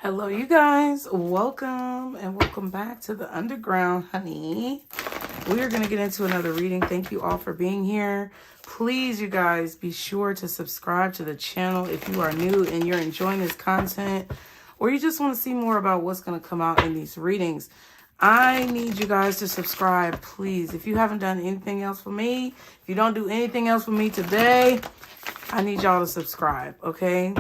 Hello, you guys. Welcome and welcome back to the underground, honey. We are going to get into another reading. Thank you all for being here. Please, you guys, be sure to subscribe to the channel if you are new and you're enjoying this content, or you just want to see more about what's going to come out in these readings. I need you guys to subscribe, please. If you haven't done anything else for me, if you don't do anything else for me today, I need y'all to subscribe, okay?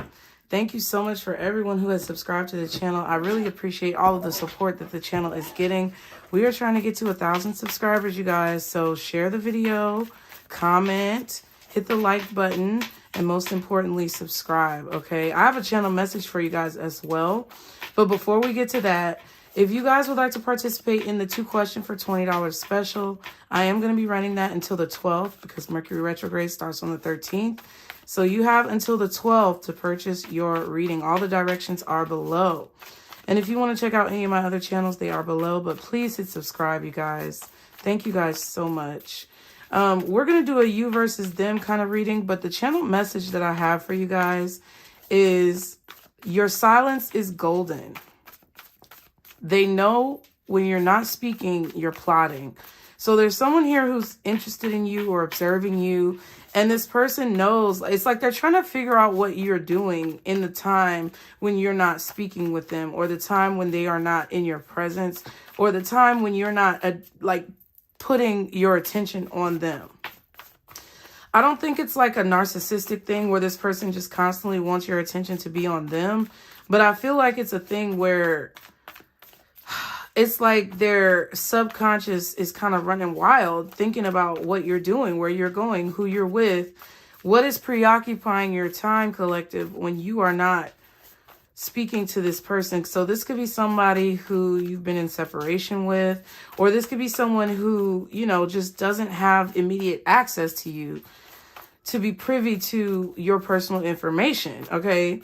Thank you so much for everyone who has subscribed to the channel. I really appreciate all of the support that the channel is getting. We are trying to get to 1,000 subscribers, you guys. So share the video, comment, hit the like button, and most importantly, subscribe, okay? I have a channel message for you guys as well. But before we get to that, if you guys would like to participate in the 2-question for $20 special, I am going to be running that until the 12th because Mercury retrograde starts on the 13th. So you have until the 12th to purchase your reading. All the directions are below. And if you want to check out any of my other channels, they are below. But please hit subscribe, you guys. Thank you guys so much. We're going to do a you versus them kind of reading. But the channel message that I have for you guys is your silence is golden. They know when you're not speaking, you're plotting. So there's someone here who's interested in you or observing you. And this person knows, it's like they're trying to figure out what you're doing in the time when you're not speaking with them, or the time when they are not in your presence, or the time when you're not like putting your attention on them. I don't think it's like a narcissistic thing where this person just constantly wants your attention to be on them. But I feel like it's a thing where it's like their subconscious is kind of running wild, thinking about what you're doing, where you're going, who you're with, what is preoccupying your time, collective, when you are not speaking to this person. So this could be somebody who you've been in separation with, or this could be someone who, you know, just doesn't have immediate access to you to be privy to your personal information, okay?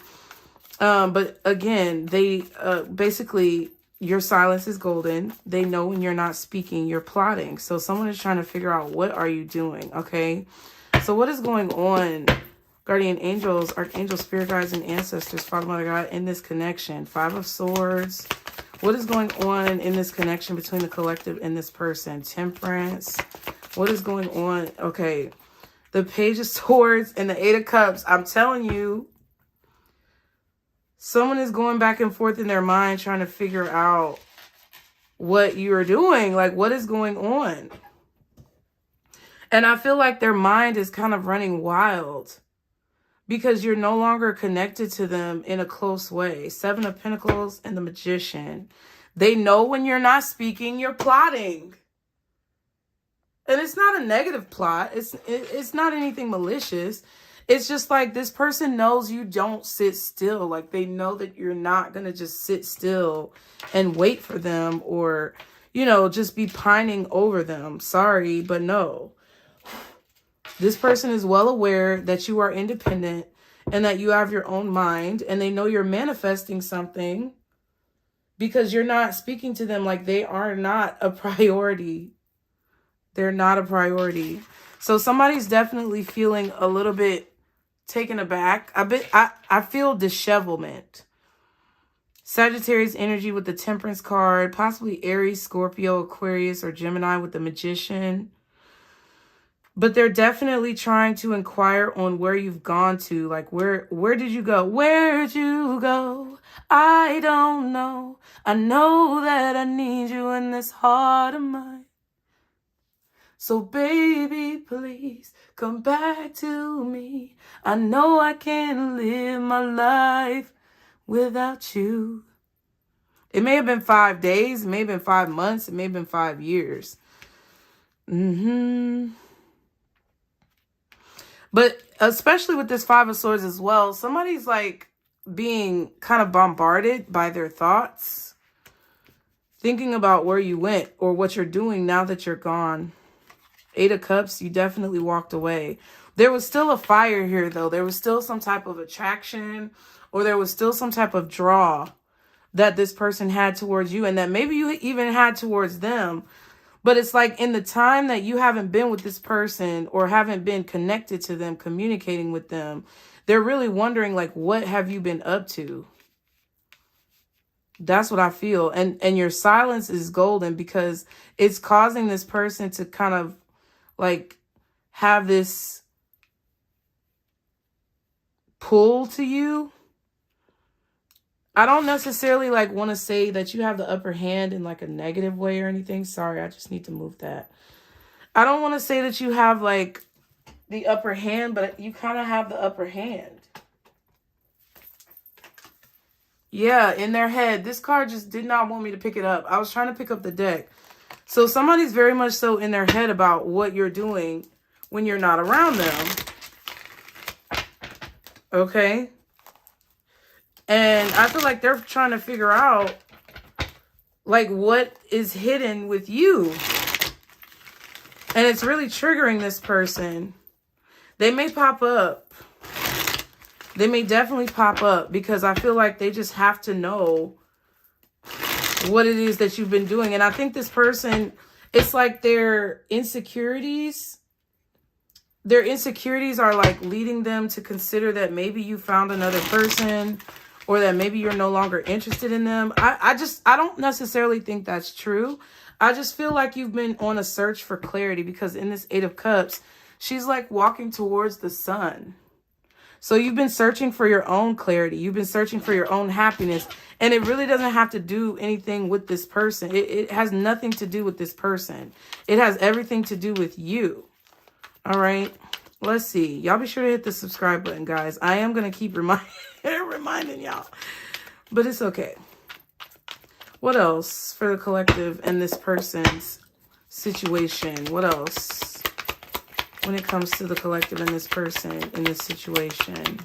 But again, they basically... your silence is golden. They know when you're not speaking, you're plotting. So someone is trying to figure out, what are you doing? Okay. So what is going on? Guardian angels, archangels, spirit guides, and ancestors, Father, Mother, God, in this connection. 5 of Swords. What is going on in this connection between the collective and this person? Temperance. What is going on? Okay. The Page of Swords and the 8 of Cups. I'm telling you, someone is going back and forth in their mind trying to figure out what you're doing. Like, what is going on? And I feel like their mind is kind of running wild because you're no longer connected to them in a close way. 7 of Pentacles and the Magician. They know when you're not speaking, you're plotting. And it's not a negative plot. It's not anything malicious. It's just like this person knows you don't sit still. Like, they know that you're not going to just sit still and wait for them, or, you know, just be pining over them. Sorry, but no. This person is well aware that you are independent and that you have your own mind, and they know you're manifesting something because you're not speaking to them. Like, they are not a priority. They're not a priority. So somebody's definitely feeling a little bit taken aback. I feel dishevelment. Sagittarius energy with the Temperance card. Possibly Aries, Scorpio, Aquarius, or Gemini with the Magician. But they're definitely trying to inquire on where you've gone to. Like, where did you go? Where'd you go? I don't know. I know that I need you in this heart of mine. So baby, please come back to me. I know I can't live my life without you. It may have been 5 days. It may have been 5 months. It may have been 5 years. But especially with this 5 of Swords as well, somebody's like being kind of bombarded by their thoughts, thinking about where you went or what you're doing now that you're gone. 8 of Cups, you definitely walked away. There was still a fire here, though. There was still some type of attraction, or there was still some type of draw that this person had towards you, and that maybe you even had towards them. But it's like in the time that you haven't been with this person or haven't been connected to them, communicating with them, they're really wondering, like, what have you been up to? That's what I feel. And your silence is golden because it's causing this person to kind of like have this pull to you. I don't necessarily like want to say that you have the upper hand in like a negative way or anything. Sorry, I just need to move that. I don't want to say that you have like the upper hand, but you kind of have the upper hand. Yeah, in their head. This card just did not want me to pick it up. I was trying to pick up the deck. So somebody's very much so in their head about what you're doing when you're not around them. Okay? And I feel like they're trying to figure out like what is hidden with you. And it's really triggering this person. They may pop up. They may definitely pop up because I feel like they just have to know what it is that you've been doing. And I think this person, it's like their insecurities are like leading them to consider that maybe you found another person or that maybe you're no longer interested in them. I don't necessarily think that's true. I just feel like you've been on a search for clarity because in this 8 of Cups, she's like walking towards the sun. So you've been searching for your own clarity. You've been searching for your own happiness. And it really doesn't have to do anything with this person. It has nothing to do with this person. It has everything to do with you. All right. Let's see. Y'all be sure to hit the subscribe button, guys. I am going to keep reminding y'all. But it's okay. What else for the collective and this person's situation? What else? When it comes to the collective and this person in this situation.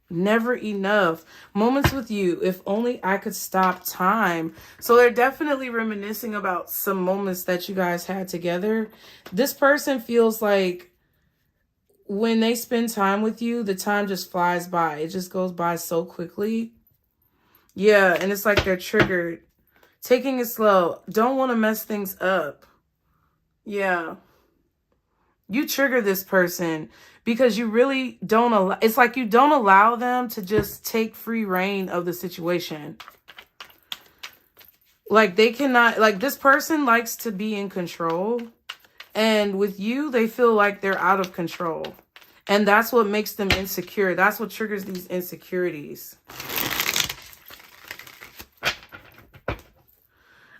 Never enough. Moments with you. If only I could stop time. So they're definitely reminiscing about some moments that you guys had together. This person feels like when they spend time with you, the time just flies by. It just goes by so quickly. Yeah, and it's like they're triggered. Taking it slow. Don't want to mess things up. Yeah. You trigger this person because you really don't allow, it's like you don't allow them to just take free reign of the situation. Like they cannot, like this person likes to be in control. And with you, they feel like they're out of control. And that's what makes them insecure. That's what triggers these insecurities.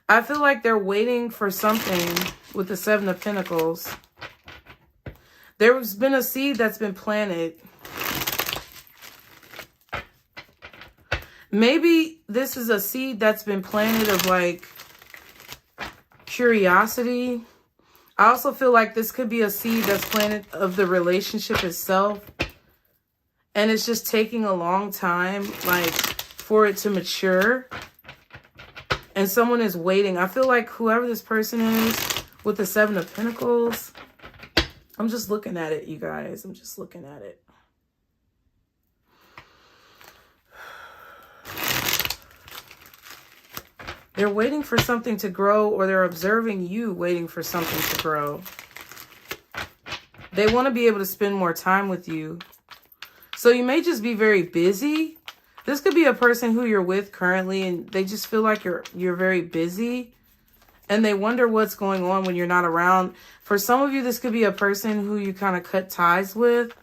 I feel like they're waiting for something with the 7 of Pentacles. There's been a seed that's been planted. Maybe this is a seed that's been planted of like curiosity. I also feel like this could be a seed that's planted of the relationship itself. And it's just taking a long time like for it to mature. And someone is waiting. I feel like whoever this person is with the 7 of Pentacles, I'm just looking at it, you guys. I'm just looking at it. They're waiting for something to grow, or they're observing you waiting for something to grow. They want to be able to spend more time with you. So you may just be very busy. This could be a person who you're with currently, and they just feel like you're very busy. And they wonder what's going on when you're not around. For some of you, this could be a person who you kind of cut ties with.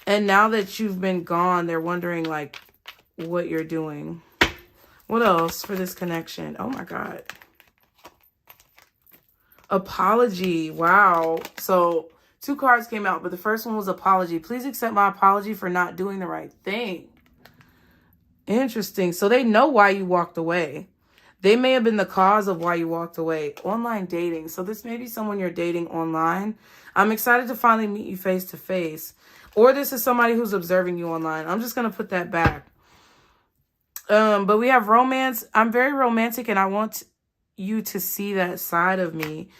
And now that you've been gone, they're wondering like what you're doing. What else for this connection? Oh my God. Apology. Wow. So 2 cards came out, but the first one was apology. Please accept my apology for not doing the right thing. Interesting. So they know why you walked away. They may have been the cause of why you walked away. Online dating. So this may be someone you're dating online. I'm excited to finally meet you face to face. Or this is somebody who's observing you online. I'm just going to put that back. But we have romance. I'm very romantic and I want you to see that side of me.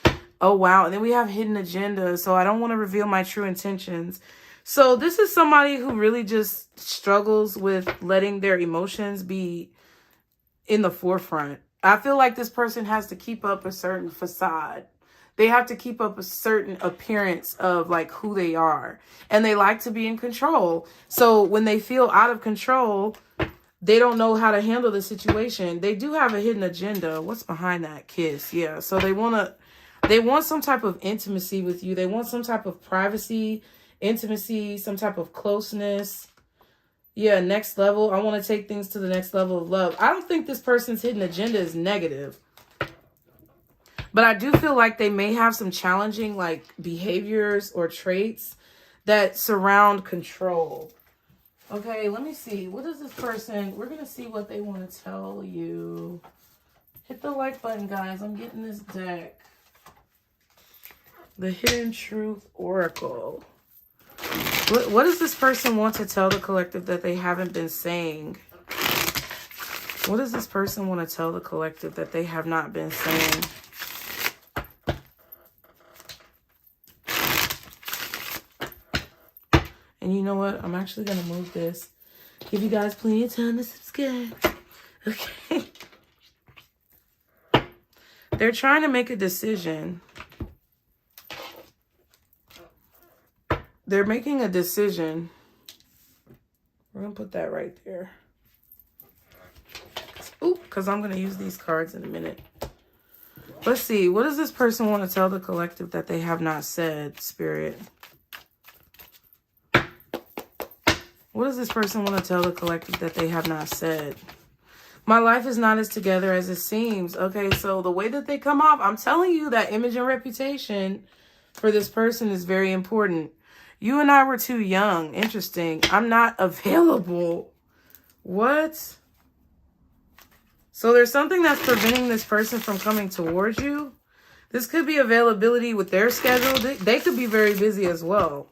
Oh, wow. And then we have hidden agenda. So I don't want to reveal my true intentions. So this is somebody who really just struggles with letting their emotions be in the forefront. I feel like this person has to keep up a certain facade. They have to keep up a certain appearance of like who they are. And they like to be in control. So when they feel out of control, they don't know how to handle the situation. They do have a hidden agenda. What's behind that kiss? Yeah. So they want some type of intimacy with you. They want some type of privacy, intimacy, some type of closeness. Yeah, next level. I want to take things to the next level of love. I don't think this person's hidden agenda is negative. But I do feel like they may have some challenging like behaviors or traits that surround control. Okay, let me see. What is this person? We're going to see what they want to tell you. Hit the like button, guys. I'm getting this deck. The Hidden Truth Oracle. What does this person want to tell the collective that they haven't been saying? What does this person want to tell the collective that they have not been saying? And you know what? I'm actually going to move this. Give you guys plenty of time to subscribe. Okay. They're trying to make a decision. They're making a decision. We're going to put that right there. Ooh, because I'm going to use these cards in a minute. Let's see. What does this person want to tell the collective that they have not said, Spirit? What does this person want to tell the collective that they have not said? My life is not as together as it seems. Okay, so the way that they come off, I'm telling you that image and reputation for this person is very important. You and I were too young. Interesting. I'm not available. What? So there's something that's preventing this person from coming towards you. This could be availability with their schedule. They could be very busy as well.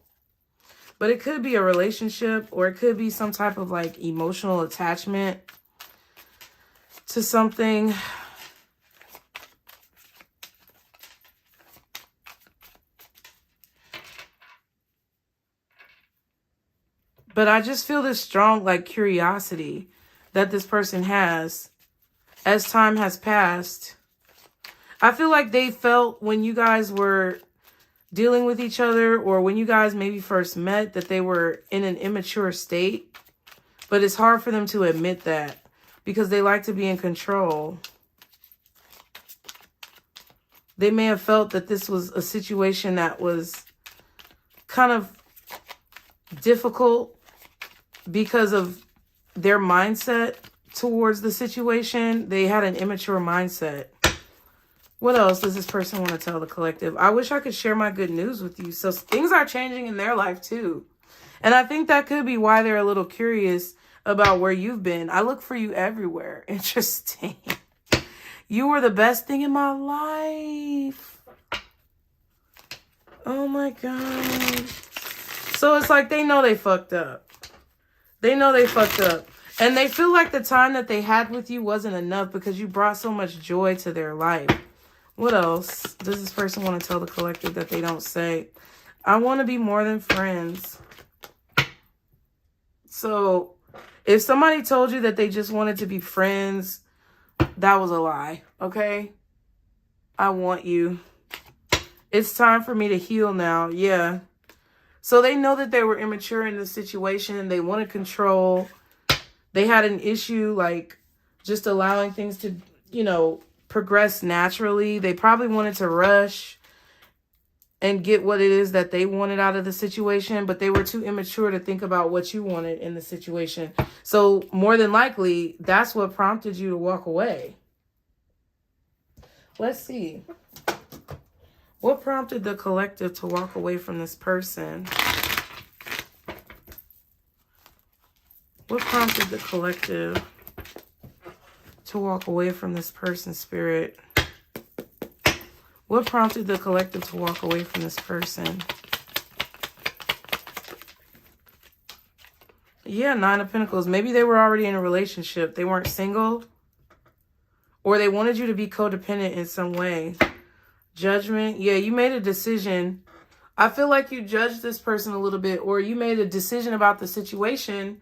But it could be a relationship, or it could be some type of like emotional attachment to something. But I just feel this strong like curiosity that this person has as time has passed. I feel like they felt when you guys were dealing with each other, or when you guys maybe first met, that they were in an immature state. But it's hard for them to admit that because they like to be in control. They may have felt that this was a situation that was kind of difficult because of their mindset towards the situation. They had an immature mindset. What else does this person want to tell the collective? I wish I could share my good news with you. So things are changing in their life too. And I think that could be why they're a little curious about where you've been. I look for you everywhere. Interesting. You were the best thing in my life. Oh my God. So it's like they know they fucked up. They know they fucked up. And they feel like the time that they had with you wasn't enough because you brought so much joy to their life. What else does this person want to tell the collective that they don't say? I want to be more than friends. So if somebody told you that they just wanted to be friends, that was a lie, okay? I want you. It's time for me to heal now. Yeah. So they know that they were immature in this situation. They wanted control. They had an issue like just allowing things to, you know, progress naturally. They probably wanted to rush and get what it is that they wanted out of the situation, but they were too immature to think about what you wanted in the situation. So more than likely, that's what prompted you to walk away. Let's see. What prompted the collective to walk away from this person? What prompted the collective to walk away from this person, Spirit? What prompted the collective to walk away from this person? Yeah, Nine of Pentacles. Maybe they were already in a relationship. They weren't single. Or they wanted you to be codependent in some way. Judgment. Yeah, you made a decision. I feel like you judged this person a little bit. Or you made a decision about the situation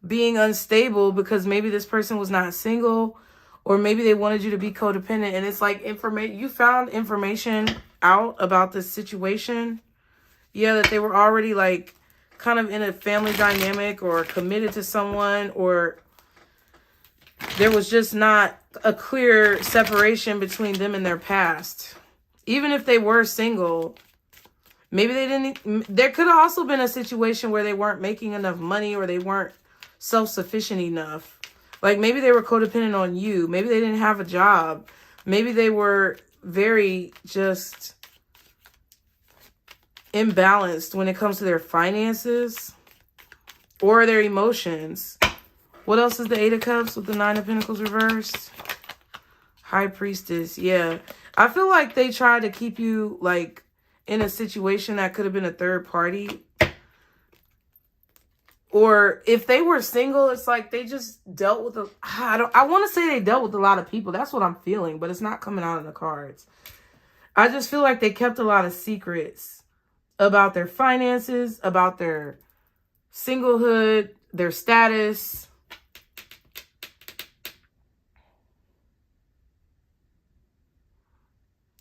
being unstable because maybe this person was not single. Or maybe they wanted you to be codependent. And it's like you found information out about this situation. Yeah, that they were already like kind of in a family dynamic or committed to someone, or there was just not a clear separation between them and their past. Even if they were single, maybe they didn't. There could have also been a situation where they weren't making enough money or they weren't self-sufficient enough. Like maybe they were codependent on you. Maybe they didn't have a job. Maybe they were very just imbalanced when it comes to their finances or their emotions. What else is the Eight of Cups with the Nine of Pentacles reversed? High Priestess. Yeah. I feel like they tried to keep you like in a situation that could have been a third party. Or if they were single, it's like they just dealt with I want to say they dealt with a lot of people. That's what I'm feeling, but it's not coming out in the cards. I just feel like they kept a lot of secrets about their finances, about their singlehood, their status.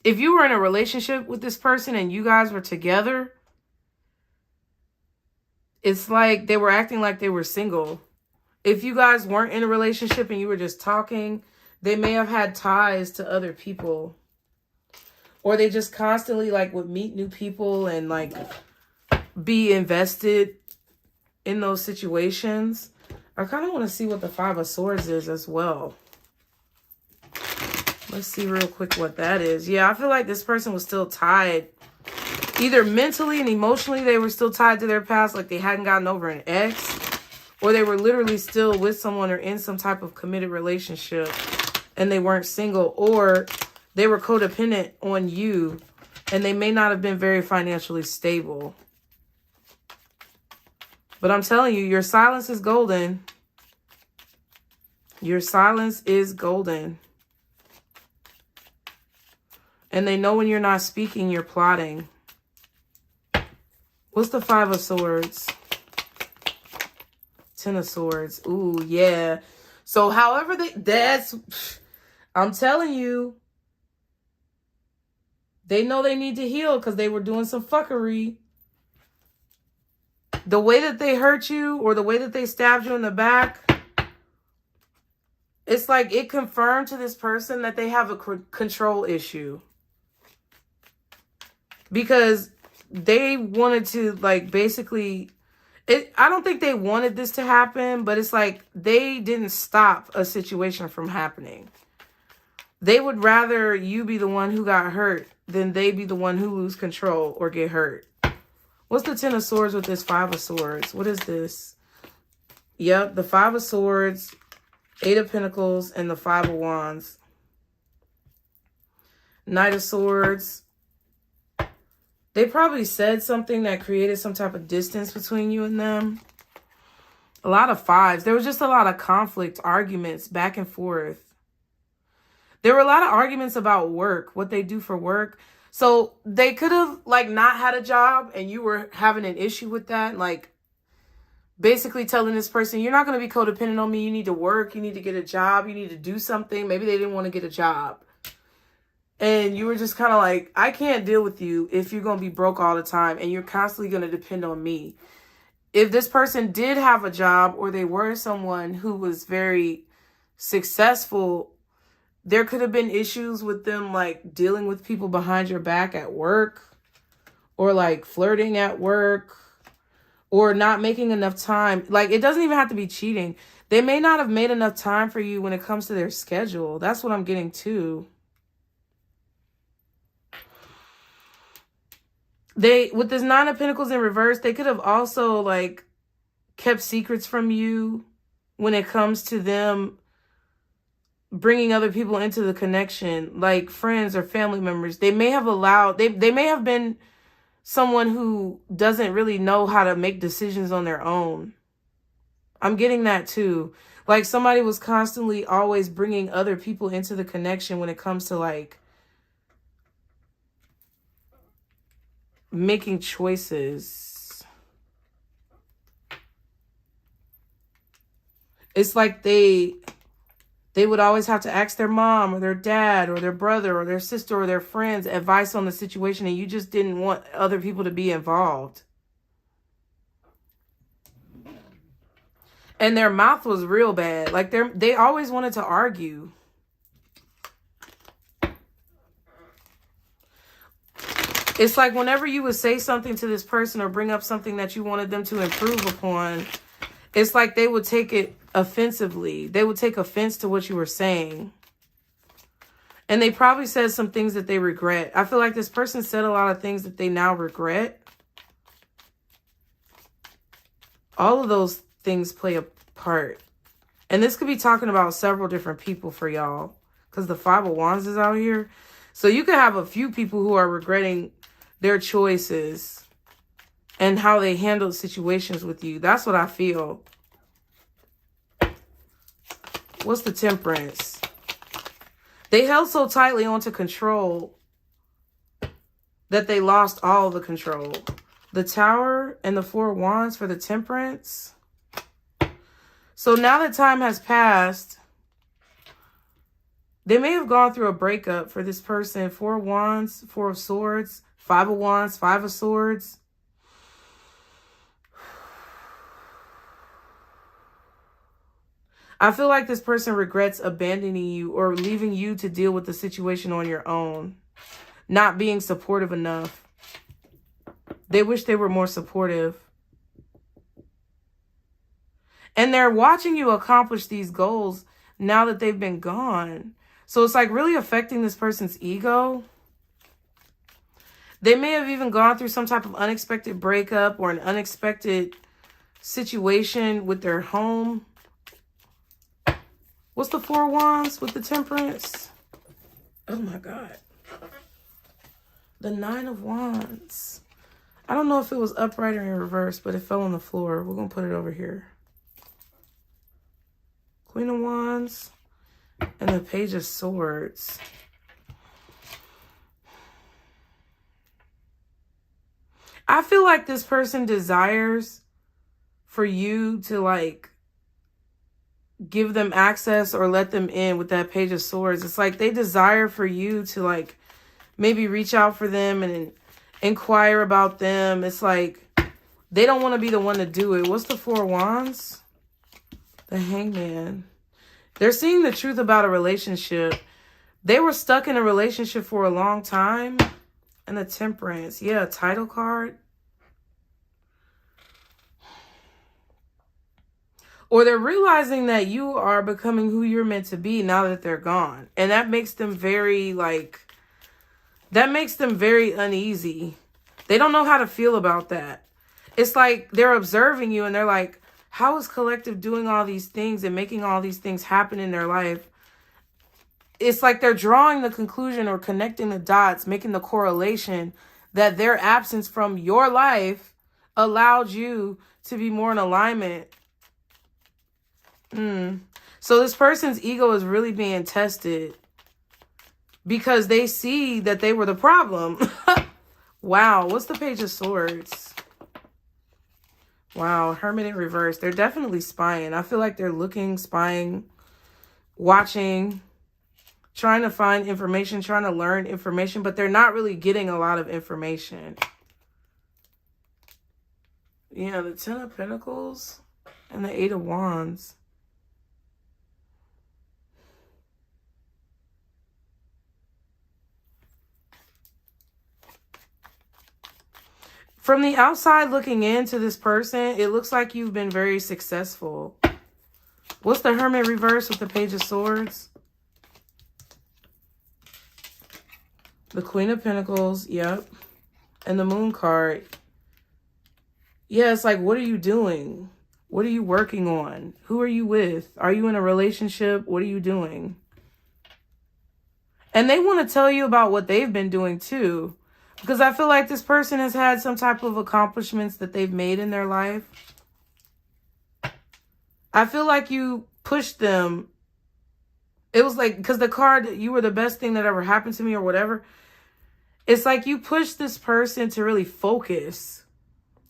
If you were in a relationship with this person and you guys were together, it's like they were acting like they were single. If you guys weren't in a relationship and you were just talking, they may have had ties to other people. Or they just constantly like would meet new people and like be invested in those situations. I kind of want to see what the Five of Swords is as well. Let's see real quick what that is. Yeah, I feel like this person was still tied. Either mentally and emotionally, they were still tied to their past, like they hadn't gotten over an ex. Or they were literally still with someone or in some type of committed relationship and they weren't single. Or they were codependent on you and they may not have been very financially stable. But I'm telling you, your silence is golden. Your silence is golden. And they know when you're not speaking, you're plotting. What's the Five of Swords? Ten of Swords. Ooh, yeah. So however I'm telling you, they know they need to heal because they were doing some fuckery. The way that they hurt you or the way that they stabbed you in the back, it's like it confirmed to this person that they have a control issue. Because they wanted to like basically, I don't think they wanted this to happen, but it's like they didn't stop a situation from happening. They would rather you be the one who got hurt than they be the one who lose control or get hurt. What's the Ten of Swords with this Five of Swords? What is this? Yep, the Five of Swords, Eight of Pentacles, and the Five of Wands. Knight of Swords. They probably said something that created some type of distance between you and them. A lot of fives. There was just a lot of conflict, arguments, back and forth. There were a lot of arguments about work, what they do for work. So they could have like not had a job and you were having an issue with that. Like basically telling this person, you're not going to be codependent on me. You need to work. You need to get a job. You need to do something. Maybe they didn't want to get a job. And you were just kind of like, I can't deal with you if you're going to be broke all the time and you're constantly going to depend on me. If this person did have a job or they were someone who was very successful, there could have been issues with them like dealing with people behind your back at work or like flirting at work or not making enough time. Like it doesn't even have to be cheating. They may not have made enough time for you when it comes to their schedule. That's what I'm getting to. With this Nine of Pentacles in reverse, they could have also like kept secrets from you when it comes to them bringing other people into the connection, like friends or family members. They may have allowed, they may have been someone who doesn't really know how to make decisions on their own. I'm getting that too. Like somebody was constantly always bringing other people into the connection when it comes to like making choices. It's like they would always have to ask their mom or their dad or their brother or their sister or their friends advice on the situation, and you just didn't want other people to be involved. And their mouth was real bad. Like they always wanted to argue. It's like whenever you would say something to this person or bring up something that you wanted them to improve upon, it's like they would take it offensively. They would take offense to what you were saying. And they probably said some things that they regret. I feel like this person said a lot of things that they now regret. All of those things play a part. And this could be talking about several different people for y'all. Because the Five of Wands is out here. So you could have a few people who are regretting their choices and how they handled situations with you. That's what I feel. What's the Temperance? They held so tightly onto control that they lost all the control. The Tower and the Four of Wands for the Temperance. So now that time has passed, they may have gone through a breakup for this person. Four of Wands, Four of Swords, Five of Wands, Five of Swords. I feel like this person regrets abandoning you or leaving you to deal with the situation on your own. Not being supportive enough. They wish they were more supportive. And they're watching you accomplish these goals now that they've been gone. So it's like really affecting this person's ego. They may have even gone through some type of unexpected breakup or an unexpected situation with their home. What's the Four of Wands with the Temperance? Oh my God. The Nine of Wands. I don't know if it was upright or in reverse, but it fell on the floor. We're going to put it over here. Queen of Wands and the Page of Swords. I feel like this person desires for you to like give them access or let them in with that Page of Swords. It's like they desire for you to like maybe reach out for them and inquire about them. It's like they don't want to be the one to do it. What's the Four of Wands? The Hangman. They're seeing the truth about a relationship. They were stuck in a relationship for a long time. And the Temperance. Yeah, a title card. Or they're realizing that you are becoming who you're meant to be now that they're gone. And that makes them very, like, that makes them very uneasy. They don't know how to feel about that. It's like they're observing you and they're like, how is Collective doing all these things and making all these things happen in their life? It's like they're drawing the conclusion or connecting the dots, making the correlation that their absence from your life allowed you to be more in alignment. So this person's ego is really being tested because they see that they were the problem. Wow. What's the Page of Swords? Wow. Hermit in reverse. They're definitely spying. I feel like they're looking, spying, watching, trying to find information, trying to learn information, but they're not really getting a lot of information. Yeah, the Ten of Pentacles and the Eight of Wands. From the outside looking into this person, it looks like you've been very successful. What's the Hermit reverse with the Page of Swords? The Queen of Pentacles, yep. And the Moon card. Yeah, it's like, what are you doing? What are you working on? Who are you with? Are you in a relationship? What are you doing? And they want to tell you about what they've been doing too. Because I feel like this person has had some type of accomplishments that they've made in their life. I feel like you pushed them. It was like, because the card, you were the best thing that ever happened to me or whatever. It's like you pushed this person to really focus.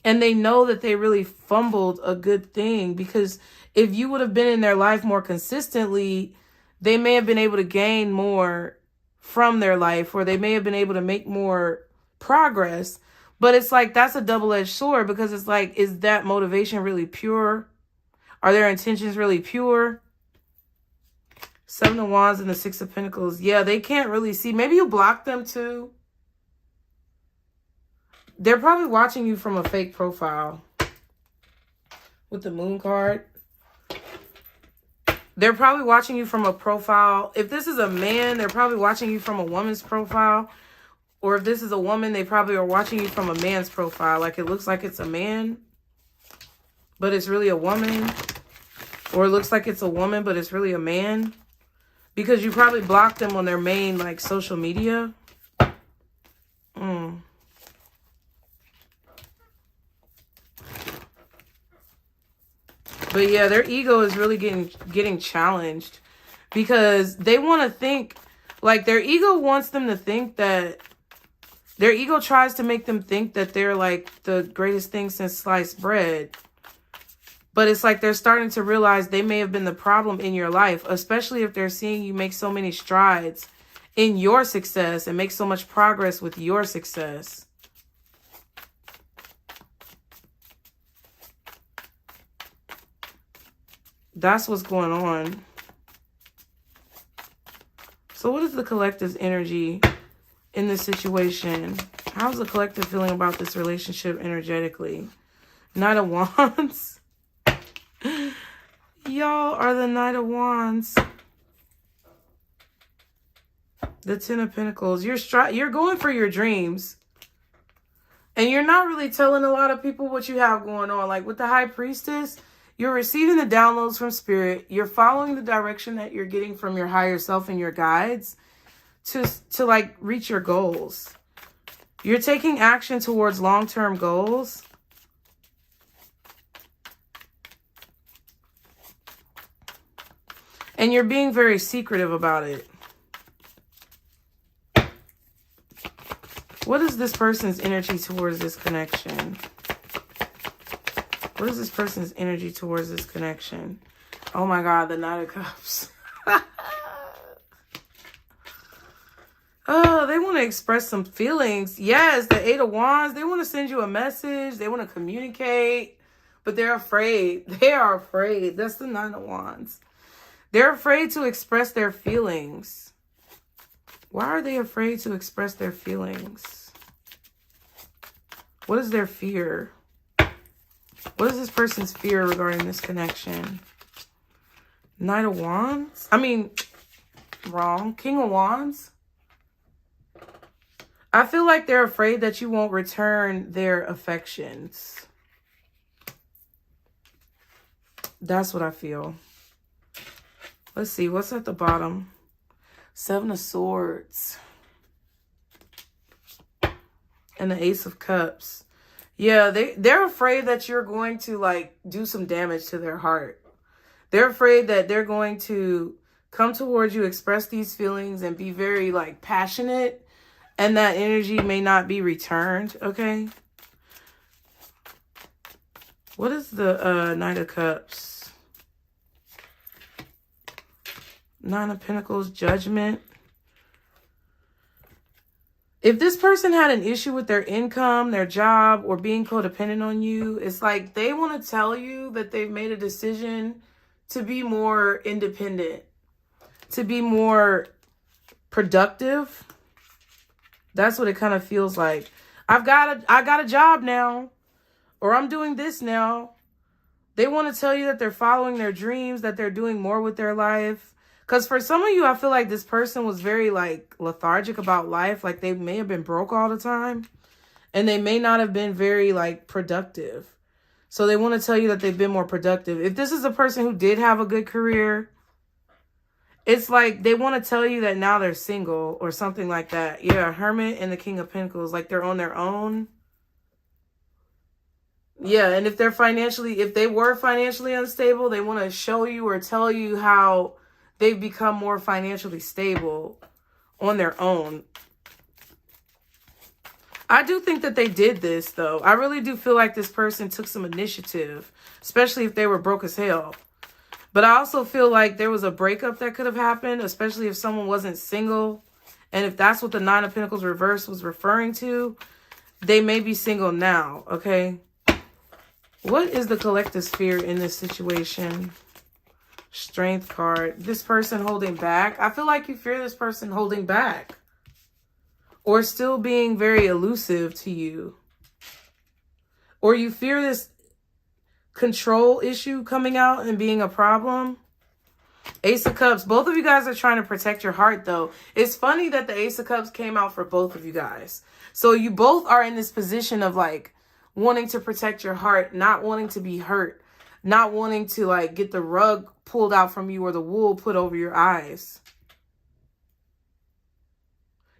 And they know that they really fumbled a good thing. Because if you would have been in their life more consistently, they may have been able to gain more from their life. Or they may have been able to make more progress. But it's like that's a double-edged sword, because it's like, is that motivation really pure? Are their intentions really pure? Seven of Wands and the Six of Pentacles. Yeah, they can't really see. Maybe you blocked them too. They're probably watching you from a fake profile. With the Moon card. They're probably watching you from a profile. If this is a man, they're probably watching you from a woman's profile. Or if this is a woman, they probably are watching you from a man's profile. Like it looks like it's a man, but it's really a woman. Or it looks like it's a woman, but it's really a man. Because you probably blocked them on their main, like, social media. But yeah, their ego is really getting challenged. Because they want to think, like, their ego wants them to think that, their ego tries to make them think that they're, like, the greatest thing since sliced bread. But it's like they're starting to realize they may have been the problem in your life, especially if they're seeing you make so many strides in your success and make so much progress with your success. That's what's going on. So what is the collective's energy in this situation? How's the collective feeling about this relationship energetically? Knight of Wands. Y'all are the Knight of Wands. The Ten of Pentacles. You're going for your dreams. And you're not really telling a lot of people what you have going on. Like with the High Priestess, you're receiving the downloads from Spirit. You're following the direction that you're getting from your higher self and your guides to like reach your goals. You're taking action towards long-term goals. And you're being very secretive about it. What is this person's energy towards this connection? What is this person's energy towards this connection? Oh my God, the Knight of Cups. Oh, they want to express some feelings. Yes, the Eight of Wands. They want to send you a message. They want to communicate. But they're afraid. They are afraid. That's the Nine of Wands. They're afraid to express their feelings. Why are they afraid to express their feelings? What is their fear? What is this person's fear regarding this connection? Knight of Wands? I mean, wrong. King of Wands? I feel like they're afraid that you won't return their affections. That's what I feel. Let's see. What's at the bottom? Seven of Swords. And the Ace of Cups. Yeah, they're afraid that you're going to, like, do some damage to their heart. They're afraid that they're going to come towards you, express these feelings, and be very, like, passionate. And that energy may not be returned, okay? What is the Knight of Cups? Nine of Pentacles, Judgment. If this person had an issue with their income, their job, or being codependent on you, it's like they want to tell you that they've made a decision to be more independent, to be more productive. That's what it kind of feels like. I got a job now, or I'm doing this now. They want to tell you that they're following their dreams, that they're doing more with their life. Because for some of you, I feel like this person was very, like, lethargic about life. Like, they may have been broke all the time. And they may not have been very, like, productive. So they want to tell you that they've been more productive. If this is a person who did have a good career, it's like they want to tell you that now they're single or something like that. Yeah, Hermit and the King of Pentacles. Like, they're on their own. Yeah, and if they were financially unstable, they want to show you or tell you how they've become more financially stable on their own. I do think that they did this, though. I really do feel like this person took some initiative, especially if they were broke as hell. But I also feel like there was a breakup that could have happened, especially if someone wasn't single. And if that's what the Nine of Pentacles reverse was referring to, they may be single now, okay? What is the collective fear in this situation? Strength card. This person holding back. I feel like you fear this person holding back. Or still being very elusive to you. Or you fear this control issue coming out and being a problem. Ace of Cups. Both of you guys are trying to protect your heart, though. It's funny that the Ace of Cups came out for both of you guys. So you both are in this position of like wanting to protect your heart, not wanting to be hurt, not wanting to like get the rug pulled out from you or the wool put over your eyes.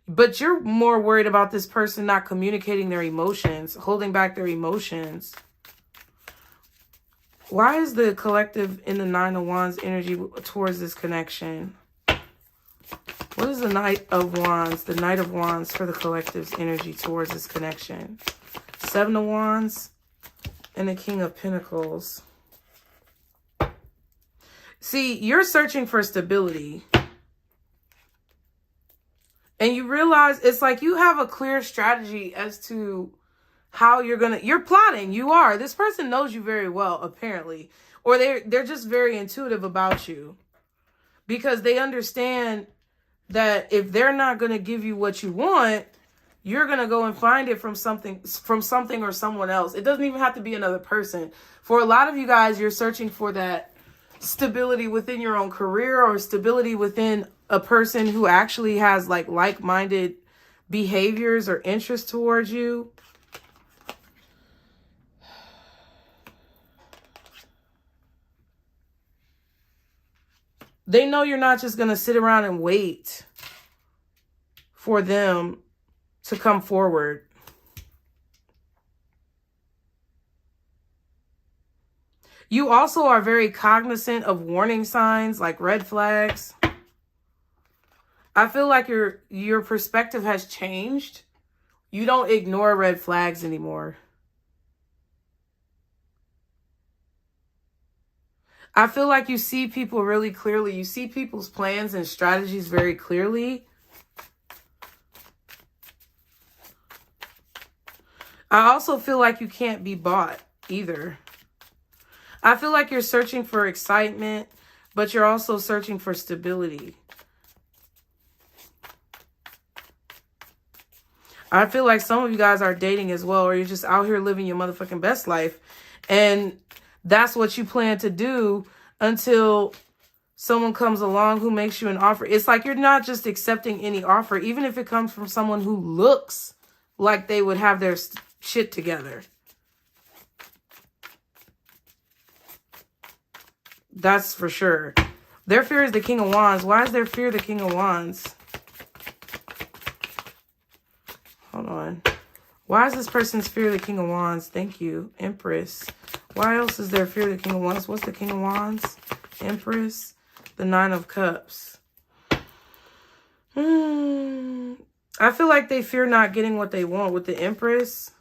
But you're more worried about this person not communicating their emotions, holding back their emotions. Why is the collective in the Nine of Wands energy towards this connection? What is the Knight of Wands? The Knight of Wands for the collective's energy towards this connection. Seven of Wands and the King of Pentacles. See, you're searching for stability. And you realize it's like you have a clear strategy as to how you're plotting. You are. This person knows you very well, apparently. Or they're just very intuitive about you. Because they understand that if they're not going to give you what you want, you're going to go and find it from something or someone else. It doesn't even have to be another person. For a lot of you guys, you're searching for that stability within your own career or stability within a person who actually has like-minded behaviors or interests towards you. They know you're not just going to sit around and wait for them to come forward. You also are very cognizant of warning signs like red flags. I feel like your perspective has changed. You don't ignore red flags anymore. I feel like you see people really clearly. You see people's plans and strategies very clearly. I also feel like you can't be bought either. I feel like you're searching for excitement, but you're also searching for stability. I feel like some of you guys are dating as well, or you're just out here living your motherfucking best life. And that's what you plan to do until someone comes along who makes you an offer. It's like you're not just accepting any offer, even if it comes from someone who looks like they would have their shit together. That's for sure. Their fear is the King of Wands. Why is their fear the King of Wands? Hold on. Why is this person's fear the King of Wands? Thank you. Empress. Why else is their fear the King of Wands? What's the King of Wands? Empress. The Nine of Cups. I feel like they fear not getting what they want with the Empress.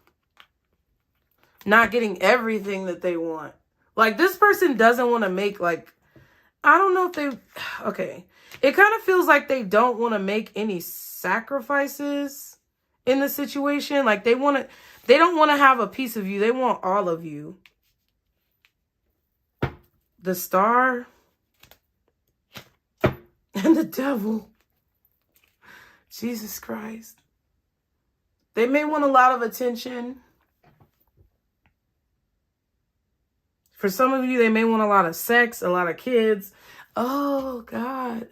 Not getting everything that they want. Like, this person doesn't want to make, like, I don't know if they, okay. It kind of feels like they don't want to make any sacrifices in the situation. Like, they don't want to have a piece of you. They want all of you. The Star and the Devil. Jesus Christ. They may want a lot of attention. For some of you, they may want a lot of sex, a lot of kids. Oh, God.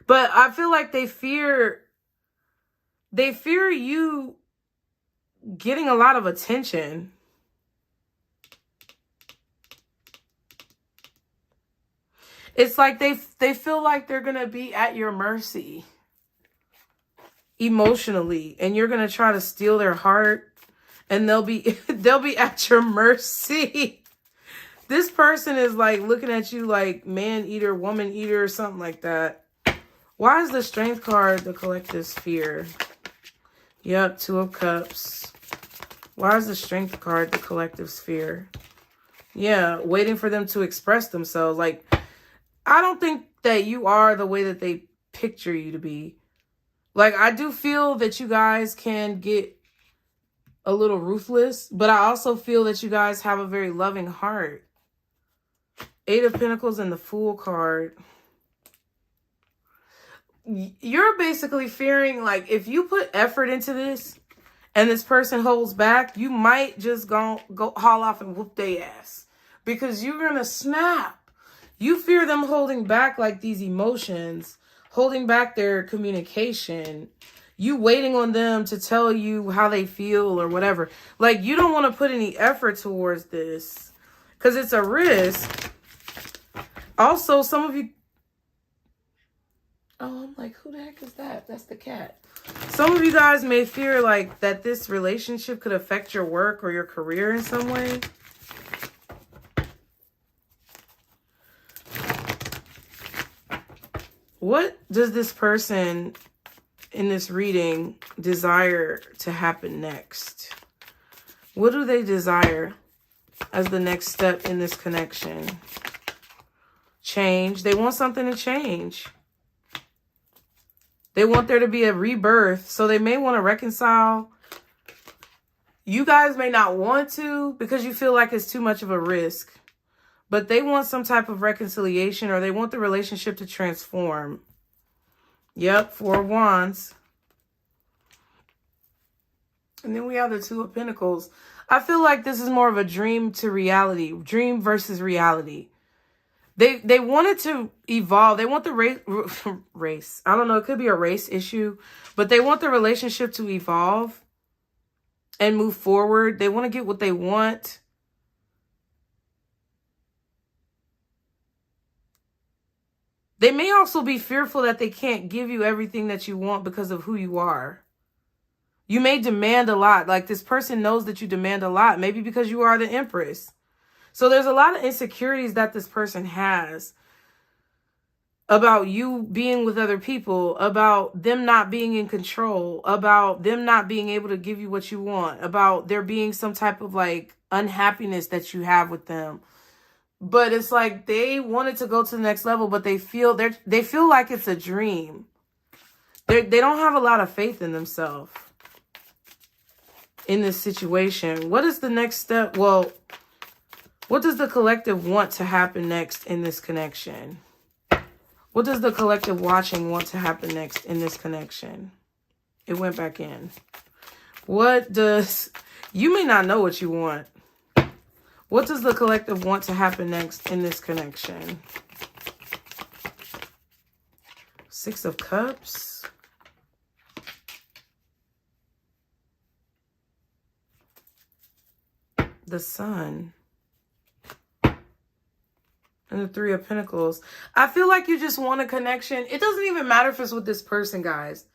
But I feel like they fear you getting a lot of attention. It's like they feel like they're going to be at your mercy emotionally, and you're going to try to steal their heart, and they'll be at your mercy. This person is like looking at you like man eater, woman eater, or something like that. Why is the Strength card the collective's fear? Yep, Two of Cups. Why is the Strength card the collective's fear? Yeah, waiting for them to express themselves. Like, I don't think that you are the way that they picture you to be. Like, I do feel that you guys can get a little ruthless, but I also feel that you guys have a very loving heart. 8 of Pentacles and the Fool card. You're basically fearing, like, if you put effort into this and this person holds back, you might just go haul off and whoop their ass because you're going to snap. You fear them holding back, like, these emotions, holding back their communication, you waiting on them to tell you how they feel or whatever. Like, you don't want to put any effort towards this because it's a risk. Also, some of you... Oh, I'm like, who the heck is that? That's the cat. Some of you guys may fear, like, that this relationship could affect your work or your career in some way. What does this person in this reading desire to happen next? What do they desire as the next step in this connection? Change. They want something to change. They want there to be a rebirth. So they may want to reconcile. You guys may not want to because you feel like it's too much of a risk. But they want some type of reconciliation, or they want the relationship to transform. Yep, 4 of Wands. And then we have the 2 of Pentacles. I feel like this is more of a dream to reality. Dream versus reality. They wanted to evolve. They want the race. I don't know. It could be a race issue. But they want the relationship to evolve and move forward. They want to get what they want. They may also be fearful that they can't give you everything that you want because of who you are. You may demand a lot. Like, this person knows that you demand a lot. Maybe because you are the Empress. So there's a lot of insecurities that this person has about you being with other people, about them not being in control, about them not being able to give you what you want, about there being some type of, like, unhappiness that you have with them. But it's like they wanted to go to the next level, but they feel like it's a dream. They don't have a lot of faith in themselves in this situation. What is the next step? Well, what does the collective want to happen next in this connection? What does the collective watching want to happen next in this connection? It went back in. What does... You may not know what you want. What does the collective want to happen next in this connection? 6 of Cups. The Sun. And the 3 of Pentacles. I feel like you just want a connection. It doesn't even matter if it's with this person, guys.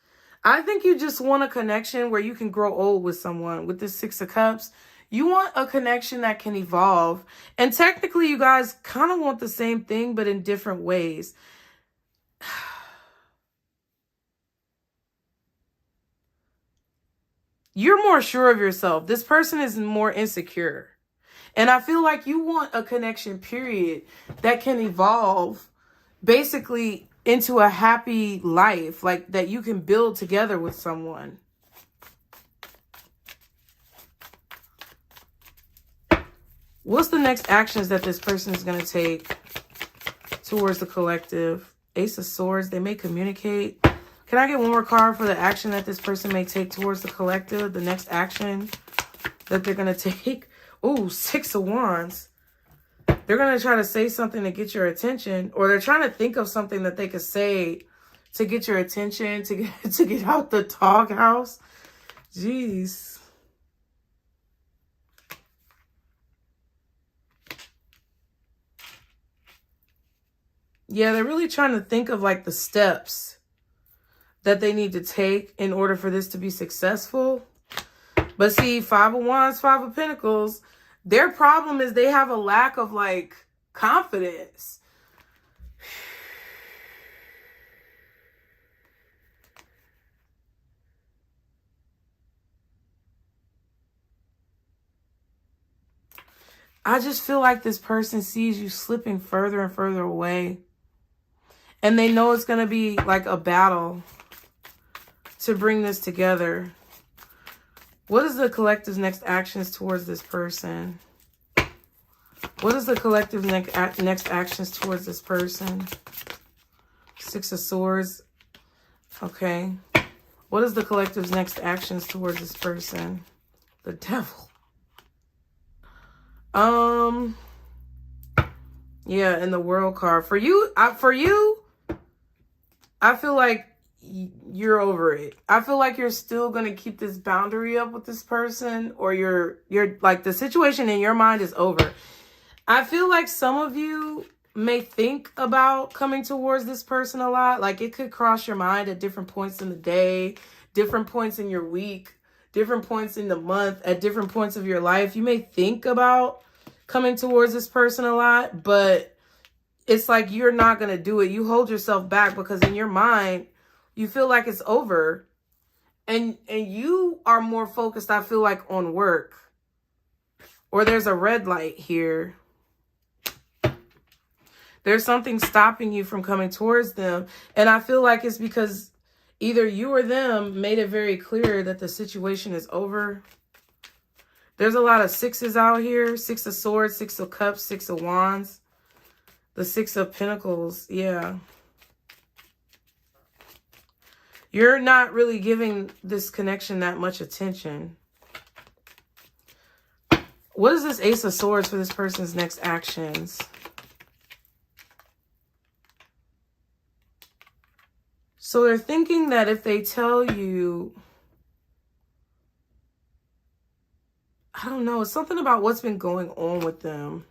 I think you just want a connection where you can grow old with someone. With this 6 of Cups, you want a connection that can evolve. And technically, you guys kind of want the same thing, but in different ways. You're more sure of yourself. This person is more insecure. And I feel like you want a connection, period, that can evolve basically into a happy life, like that you can build together with someone. What's the next actions that this person is going to take towards the collective? Ace of Swords. They may communicate. Can I get one more card for the action that this person may take towards the collective? The next action that they're going to take. Ooh, 6 of Wands. They're going to try to say something to get your attention. Or they're trying to think of something that they could say to get your attention. To get out the doghouse. Jeez. Yeah, they're really trying to think of, like, the steps that they need to take in order for this to be successful. But see, 5 of Wands, 5 of Pentacles, their problem is they have a lack of, like, confidence. I just feel like this person sees you slipping further and further away. And they know it's going to be like a battle to bring this together. What is the collective's next actions towards this person? What is the collective's next actions towards this person? Six of Swords. Okay. What is the collective's next actions towards this person? The Devil. Yeah, and the World card. For you, I feel like you're over it. I feel like you're still going to keep this boundary up with this person, or you're like, the situation in your mind is over. I feel like some of you may think about coming towards this person a lot. Like, it could cross your mind at different points in the day, different points in your week, different points in the month, at different points of your life. You may think about coming towards this person a lot, but it's like you're not going to do it. You hold yourself back because in your mind, you feel like it's over. And you are more focused, I feel like, on work. Or there's a red light here. There's something stopping you from coming towards them. And I feel like it's because either you or them made it very clear that the situation is over. There's a lot of sixes out here. Six of Swords, Six of Cups, Six of Wands. The Six of Pentacles. Yeah. You're not really giving this connection that much attention. What is this Ace of Swords for this person's next actions? So they're thinking that if they tell you, I don't know, it's something about what's been going on with them.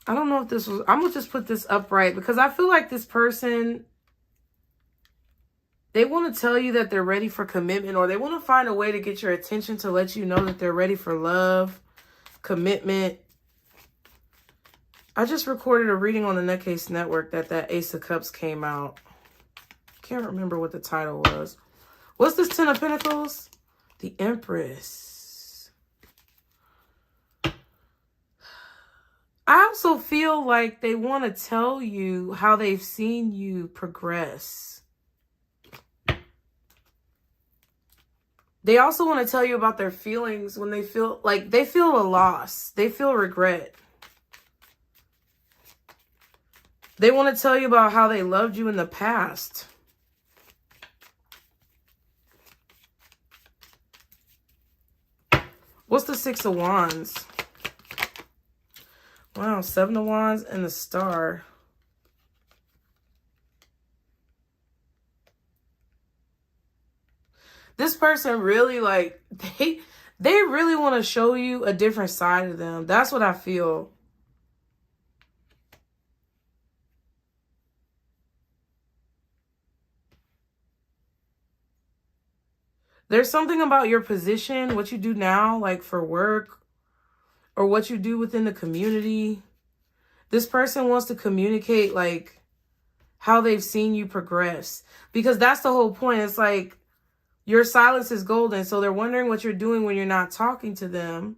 I don't know if this was, I'm going to just put this upright because I feel like this person, they want to tell you that they're ready for commitment, or they want to find a way to get your attention to let you know that they're ready for love, commitment. I just recorded a reading on the NutCase Network that Ace of Cups came out. Can't remember what the title was. What's this Ten of Pentacles? The Empress. I also feel like they want to tell you how they've seen you progress. They also want to tell you about their feelings when they feel like they feel a loss. They feel regret. They want to tell you about how they loved you in the past. What's the Six of Wands? Wow, Seven of Wands and the Star. This person really, like, they really want to show you a different side of them. That's what I feel. There's something about your position, what you do now, like for work, or what you do within the community. This person wants to communicate, like, how they've seen you progress. Because that's the whole point. It's like, your silence is golden. So they're wondering what you're doing when you're not talking to them.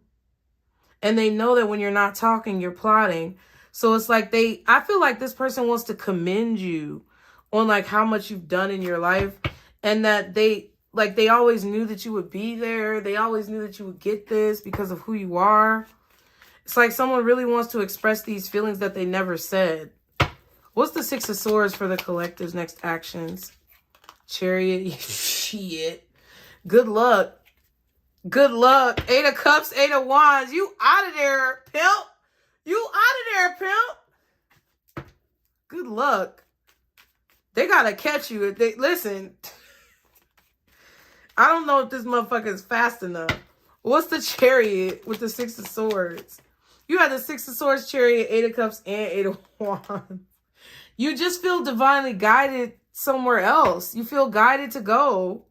And they know that when you're not talking, you're plotting. So it's like I feel like this person wants to commend you on, like, how much you've done in your life. And that they always knew that you would be there. They always knew that you would get this because of who you are. It's like someone really wants to express these feelings that they never said. What's the Six of Swords for the collective's next actions? Chariot. Shit. Good luck. Good luck. Eight of Cups, Eight of Wands. You out of there, pimp. You out of there, pimp. Good luck. They got to catch you. Listen. I don't know if this motherfucker is fast enough. What's the Chariot with the Six of Swords? You had the Six of Swords, Chariot, Eight of Cups, and Eight of Wands. You just feel divinely guided somewhere else. You feel guided to go.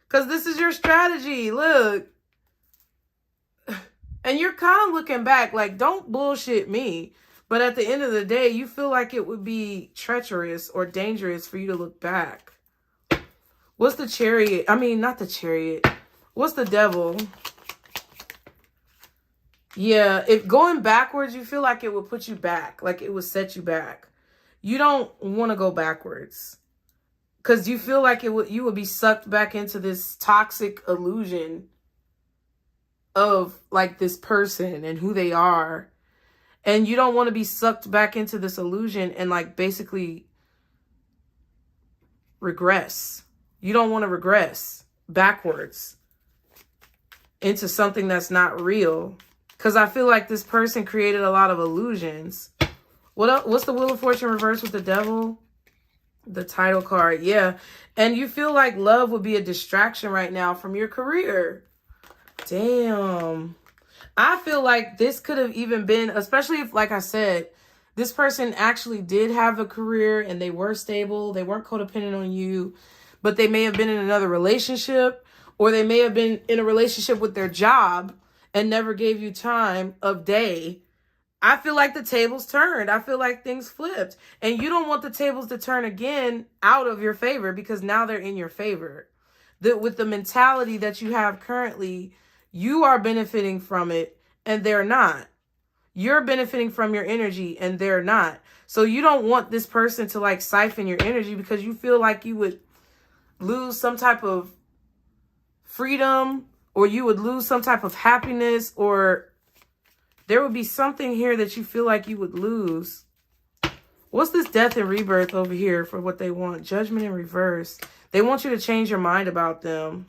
Because this is your strategy. Look. And you're kind of looking back like, don't bullshit me. But at the end of the day, you feel like it would be treacherous or dangerous for you to look back. What's the Chariot? I mean, not the Chariot. What's the Devil? Yeah, if going backwards, you feel like it would put you back. Like it would set you back. You don't want to go backwards. Because you feel like you would be sucked back into this toxic illusion of like this person and who they are. And you don't want to be sucked back into this illusion and like basically regress. You don't want to regress backwards into something that's not real. Because I feel like this person created a lot of illusions. What's the Wheel of Fortune reversed with the Devil? The title card, yeah. And you feel like love would be a distraction right now from your career. Damn. I feel like this could have even been, especially if, like I said, this person actually did have a career and they were stable. They weren't codependent on you, but they may have been in another relationship, or they may have been in a relationship with their job and never gave you time of day. I feel like the tables turned. I feel like things flipped. And you don't want the tables to turn again out of your favor, because now they're in your favor. With the mentality that you have currently, you are benefiting from it and they're not. You're benefiting from your energy and they're not. So you don't want this person to like siphon your energy, because you feel like you would lose some type of freedom, or you would lose some type of happiness, or there would be something here that you feel like you would lose. What's this Death and Rebirth over here for what they want? Judgment in reverse. They want you to change your mind about them.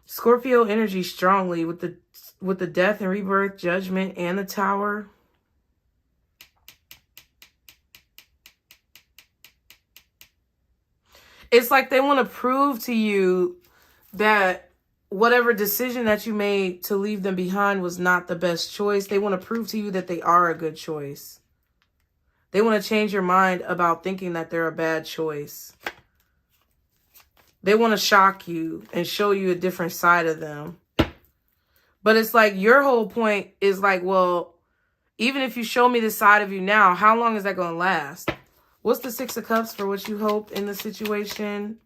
Scorpio energy strongly with the Death and Rebirth, Judgment, and the Tower. It's like they want to prove to you that whatever decision that you made to leave them behind was not the best choice. They want to prove to you that they are a good choice. They want to change your mind about thinking that they're a bad choice. They want to shock you and show you a different side of them. But it's like your whole point is like, well, even if you show me this side of you now, how long is that going to last? What's the Six of Cups for what you hope in the situation?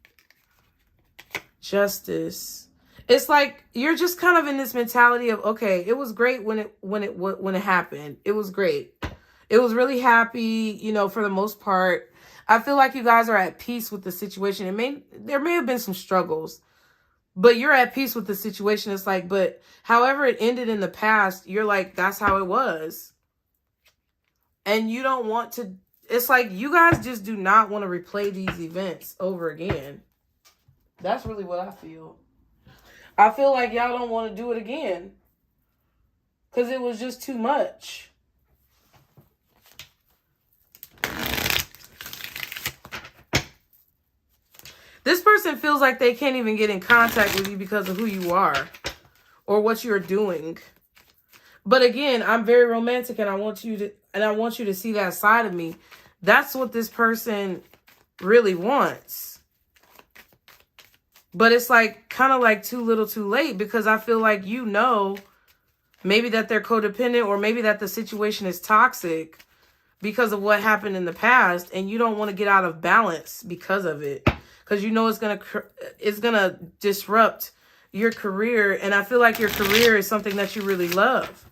Justice. It's like you're just kind of in this mentality of, okay, it was great when it happened. It was great. It was really happy, you know, for the most part. I feel like you guys are at peace with the situation. There may have been some struggles, but you're at peace with the situation. It's like, but however it ended in the past, you're like, that's how it was. And you don't want to, it's like you guys just do not want to replay these events over again. That's really what I feel. I feel like y'all don't want to do it again because it was just too much. This person feels like they can't even get in contact with you because of who you are or what you're doing. But again, I'm very romantic and I want you to see that side of me. That's what this person really wants. But it's like kind of like too little too late, because I feel like, you know, maybe that they're codependent, or maybe that the situation is toxic because of what happened in the past, and you don't want to get out of balance because of it. Because you know it's gonna disrupt your career. And I feel like your career is something that you really love.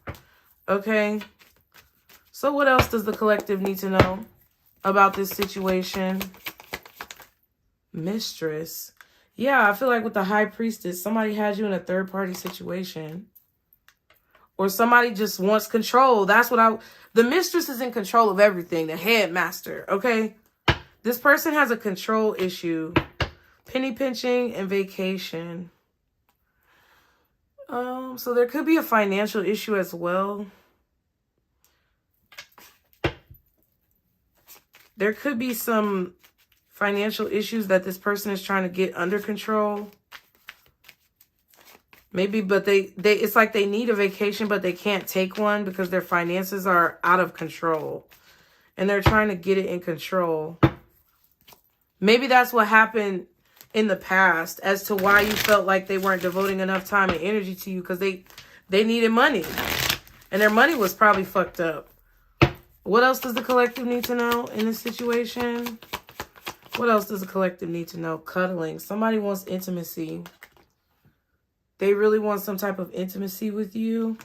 Okay. So what else does the collective need to know about this situation? Mistress. Yeah, I feel like with the High Priestess, somebody had you in a third-party situation. Or somebody just wants control. That's what the mistress is in control of everything. The headmaster, okay? This person has a control issue. Penny pinching and vacation. So there could be a financial issue as well. There could be some financial issues that this person is trying to get under control. Maybe, but it's like they need a vacation, but they can't take one because their finances are out of control. And they're trying to get it in control. Maybe that's what happened in the past as to why you felt like they weren't devoting enough time and energy to you, because they needed money. And their money was probably fucked up. What else does the collective need to know in this situation? What else does the collective need to know? Cuddling. Somebody wants intimacy. They really want some type of intimacy with you.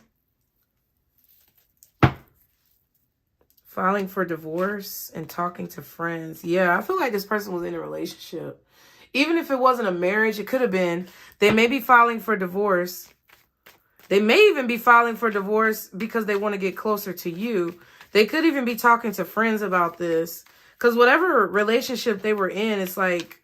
Filing for divorce and talking to friends. Yeah, I feel like this person was in a relationship. Even if it wasn't a marriage, it could have been. They may be filing for divorce. They may even be filing for divorce because they want to get closer to you. They could even be talking to friends about this. Because whatever relationship they were in, it's like,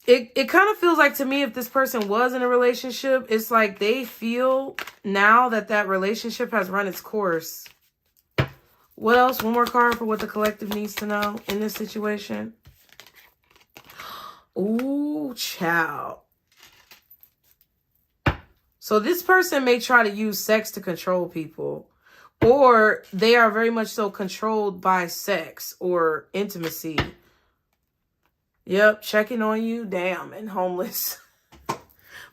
it kind of feels like to me, if this person was in a relationship, it's like they feel now that that relationship has run its course. What else? One more card for what the collective needs to know in this situation. Ooh, child. So this person may try to use sex to control people, or they are very much so controlled by sex or intimacy. Yep, checking on you, damn, and homeless.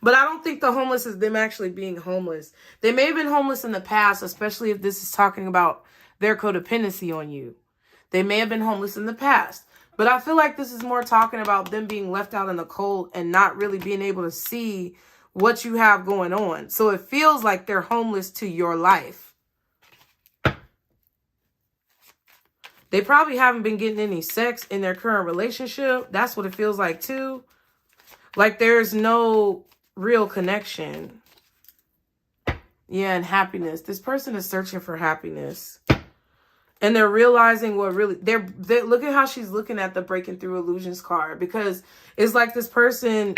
But I don't think the homeless is them actually being homeless. They may have been homeless in the past, especially if this is talking about their codependency on you. They may have been homeless in the past. But I feel like this is more talking about them being left out in the cold and not really being able to see what you have going on. So it feels like they're homeless to your life. They probably haven't been getting any sex in their current relationship. That's what it feels like too. Like there's no real connection. Yeah, and happiness. This person is searching for happiness. And they're realizing what really, they're look at how she's looking at the Breaking Through Illusions card. Because it's like this person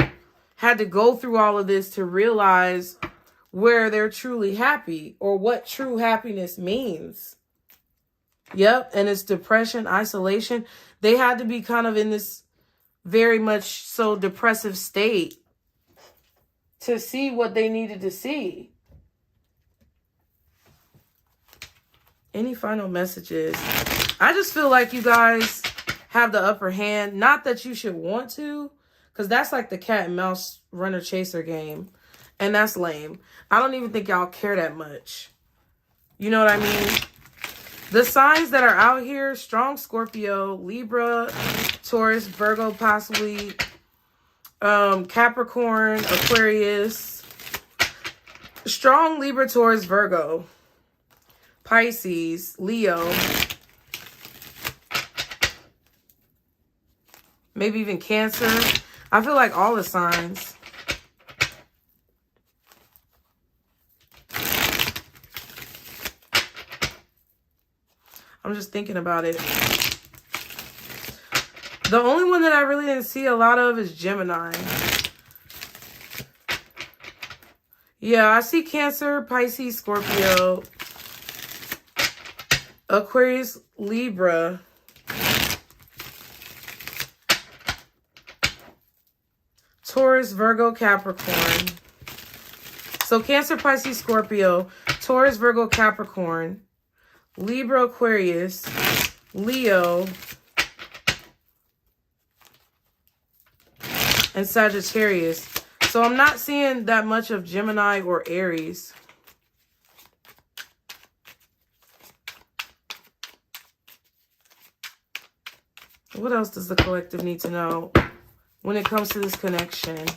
had to go through all of this to realize where they're truly happy or what true happiness means. Yep, and it's depression, isolation. They had to be kind of in this very much so depressive state to see what they needed to see. Any final messages? I just feel like you guys have the upper hand. Not that you should want to, because that's like the cat and mouse runner chaser game. And that's lame. I don't even think y'all care that much. You know what I mean? The signs that are out here, strong Scorpio, Libra, Taurus, Virgo, possibly, Capricorn, Aquarius, strong Libra, Taurus, Virgo, Pisces, Leo, maybe even Cancer. I feel like all the signs. I'm just thinking about it. The only one that I really didn't see a lot of is Gemini. Yeah, I see Cancer, Pisces, Scorpio, Aquarius, Libra, Taurus, Virgo, Capricorn. So Cancer, Pisces, Scorpio, Taurus, Virgo, Capricorn, Libra, Aquarius, Leo, and Sagittarius. So I'm not seeing that much of Gemini or Aries. What else does the collective need to know when it comes to this connection?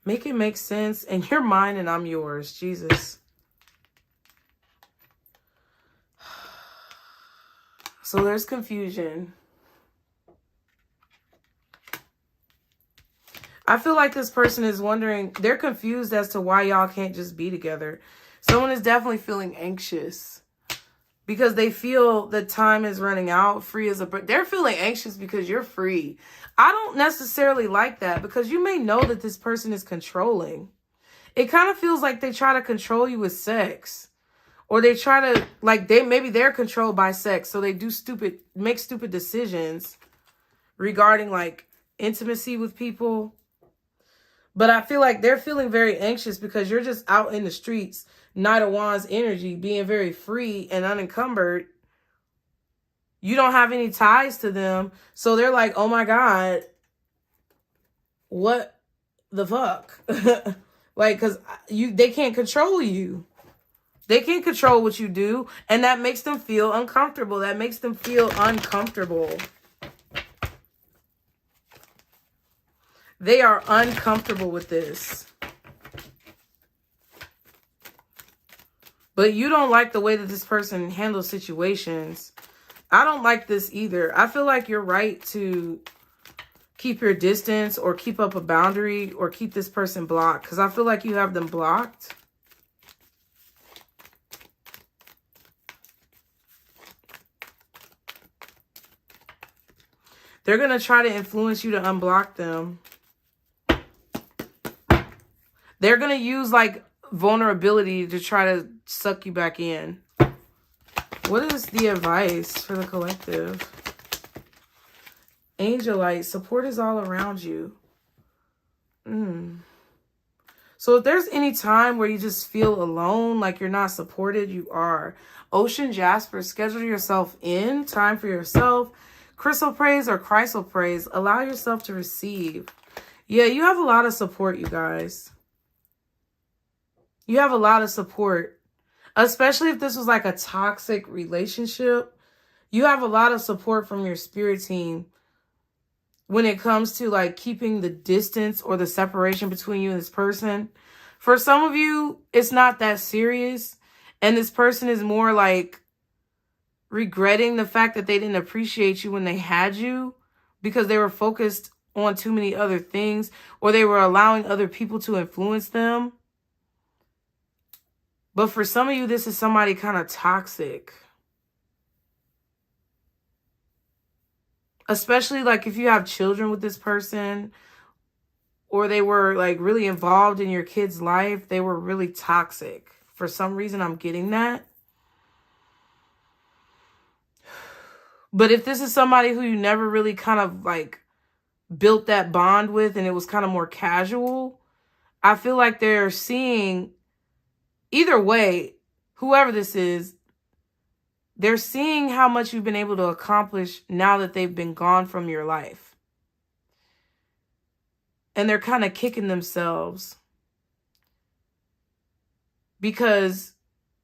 Make it make sense. And you're mine and I'm yours. Jesus. So there's confusion. I feel like this person is wondering, they're confused as to why y'all can't just be together. Someone is definitely feeling anxious because they feel the time is running out. Free as a bird. They're feeling anxious because you're free. I don't necessarily like that because you may know that this person is controlling. It kind of feels like they try to control you with sex. Or they try to, like, maybe they're controlled by sex. So they make stupid decisions regarding, like, intimacy with people. But I feel like they're feeling very anxious because you're just out in the streets, Knight of Wands energy, being very free and unencumbered. You don't have any ties to them. So they're like, oh my God, what the fuck? Like, because they can't control you. They can't control what you do. And that makes them feel uncomfortable. That makes them feel uncomfortable. They are uncomfortable with this. But you don't like the way that this person handles situations. I don't like this either. I feel like you're right to keep your distance or keep up a boundary or keep this person blocked, because I feel like you have them blocked. They're going to try to influence you to unblock them. They're going to use like vulnerability to try to suck you back in. What is the advice for the collective? Angel light, support is all around you. So if there's any time where you just feel alone, like you're not supported, you are. Ocean Jasper, schedule yourself in, time for yourself. Crystal praise or crystal praise, allow yourself to receive. Yeah, you have a lot of support, you guys. You have a lot of support, especially if this was like a toxic relationship. You have a lot of support from your spirit team when it comes to like keeping the distance or the separation between you and this person. For some of you, it's not that serious. And this person is more like regretting the fact that they didn't appreciate you when they had you because they were focused on too many other things, or they were allowing other people to influence them. But for some of you, this is somebody kind of toxic. Especially like if you have children with this person, or they were like really involved in your kid's life, they were really toxic. For some reason, I'm getting that. But if this is somebody who you never really kind of like built that bond with and it was kind of more casual, I feel like they're seeing, either way, whoever this is, they're seeing how much you've been able to accomplish now that they've been gone from your life. And they're kind of kicking themselves because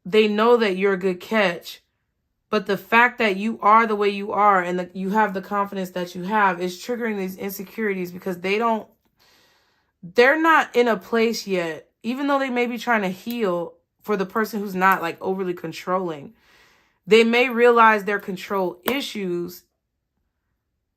they know that you're a good catch. But the fact that you are the way you are and that you have the confidence that you have is triggering these insecurities because they're not in a place yet, even though they may be trying to heal for the person who's not like overly controlling. They may realize their control issues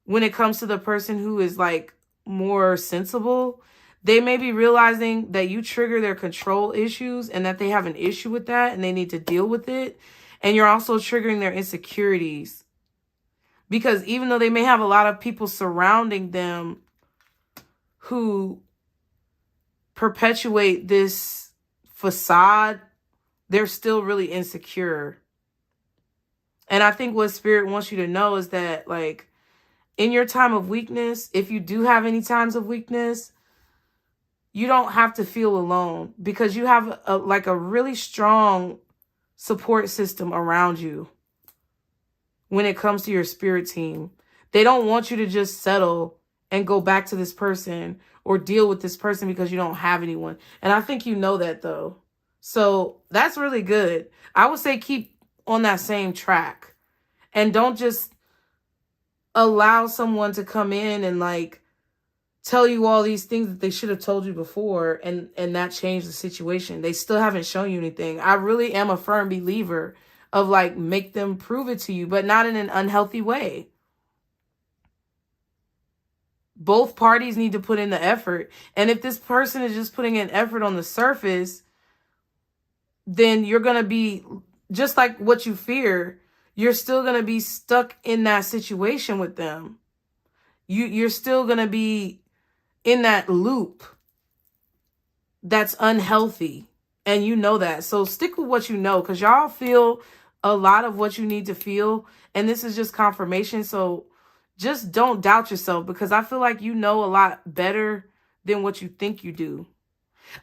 when it comes to the person who is like more sensible. They may be realizing that you trigger their control issues and that they have an issue with that and they need to deal with it. And you're also triggering their insecurities. Because even though they may have a lot of people surrounding them who perpetuate this facade, they're still really insecure. And I think what Spirit wants you to know is that, like, in your time of weakness, if you do have any times of weakness, you don't have to feel alone because you have a really strong support system around you when it comes to your spirit team. They don't want you to just settle and go back to this person or deal with this person because you don't have anyone. And I think you know that, though. So that's really good. I would say keep on that same track and don't just allow someone to come in and like tell you all these things that they should have told you before and that changed the situation. They still haven't shown you anything. I really am a firm believer of like make them prove it to you, but not in an unhealthy way. Both parties need to put in the effort. And if this person is just putting in effort on the surface, then you're going to be just like what you fear. You're still going to be stuck in that situation with them. You're still going to be in that loop that's unhealthy. And you know that. So stick with what you know, because y'all feel a lot of what you need to feel. And this is just confirmation. So just don't doubt yourself, because I feel like you know a lot better than what you think you do.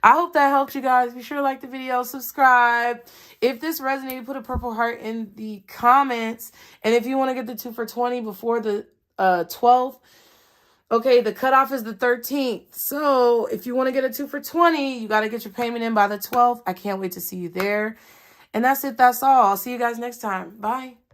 I hope that helped you guys. Be sure to like the video, subscribe. If this resonated, put a purple heart in the comments. And if you want to get the 2 for $20 before the 12th, okay, the cutoff is the 13th. So if you want to get a 2 for $20, you got to get your payment in by the 12th. I can't wait to see you there. And that's it. That's all. I'll see you guys next time. Bye.